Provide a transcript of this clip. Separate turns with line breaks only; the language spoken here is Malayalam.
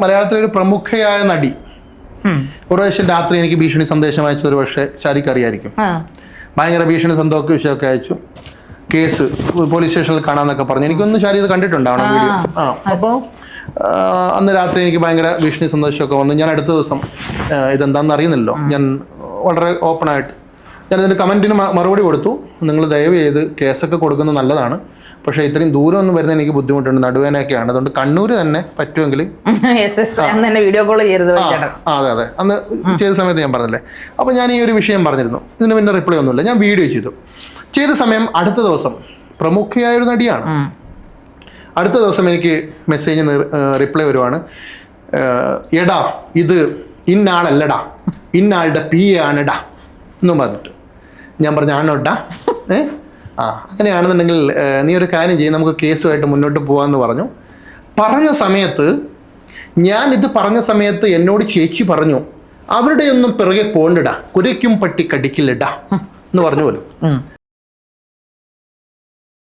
മലയാളത്തിലെ ഒരു പ്രമുഖയായ നടി ഒരു പ്രാവശ്യം രാത്രി എനിക്ക് ഭീഷണി സന്ദേശം അയച്ചു. ഒരു പക്ഷേ ശാരിക്ക് അറിയായിരിക്കും. ഭയങ്കര ഭീഷണി വിഷയമൊക്കെ അയച്ചു. കേസ് പോലീസ് സ്റ്റേഷനിൽ കാണാന്നൊക്കെ പറഞ്ഞു. എനിക്കൊന്ന് ശാരി ഇത് കണ്ടിട്ടുണ്ടാവണം വീഡിയോ. അപ്പോൾ അന്ന് രാത്രി എനിക്ക് ഭയങ്കര ഭീഷണി സന്ദേശമൊക്കെ വന്നു. ഞാൻ അടുത്ത ദിവസം ഇതെന്താണെന്ന് അറിയുന്നില്ലല്ലോ. ഞാൻ വളരെ ഓപ്പണായിട്ട് ഞാനിതിൻ്റെ കമൻറ്റിന് മറുപടി കൊടുത്തു. നിങ്ങൾ ദയവ് ചെയ്ത് കേസൊക്കെ കൊടുക്കുന്നത് നല്ലതാണ്, പക്ഷേ ഇത്രയും ദൂരം ഒന്നും വരുന്ന എനിക്ക് ബുദ്ധിമുട്ടുണ്ട്, നടുവേനൊക്കെയാണ്. അതുകൊണ്ട് കണ്ണൂർ തന്നെ പറ്റുമെങ്കിൽ
വീഡിയോ കോൾ ചെയ്യരുത്.
അതെ അതെ, അന്ന് ചെയ്ത സമയത്ത് ഞാൻ പറഞ്ഞില്ലേ. അപ്പോൾ ഞാൻ ഈ ഒരു വിഷയം പറഞ്ഞിരുന്നു. ഇതിന് പിന്നെ റിപ്ലൈ ഒന്നുമില്ല. ഞാൻ വീഡിയോ ചെയ്ത സമയം അടുത്ത ദിവസം പ്രമുഖയായൊരു നടിയാണ്. അടുത്ത ദിവസം എനിക്ക് മെസ്സേജിന് റിപ്ലൈ വരുവാണ്, എടാ ഇത് ഇന്നാളല്ലടാ, ഇന്നാളുടെ PA ആണെടാ എന്നും പറഞ്ഞിട്ട്. ഞാൻ പറഞ്ഞു ആണോട്ടാ, അങ്ങനെയാണെന്നുണ്ടെങ്കിൽ നീ ഒരു കാര്യം ചെയ്യും, നമുക്ക് കേസുമായിട്ട് മുന്നോട്ട് പോകാമെന്ന് പറഞ്ഞു. ഞാനിത് പറഞ്ഞ സമയത്ത് എന്നോട് ചേച്ചി പറഞ്ഞു, അവരുടെ ഒന്നും പിറകെ പോകണ്ടടാ, കുരയ്ക്കും പട്ടി കടിക്കില്ലടാ എന്ന് പറഞ്ഞു പോലും.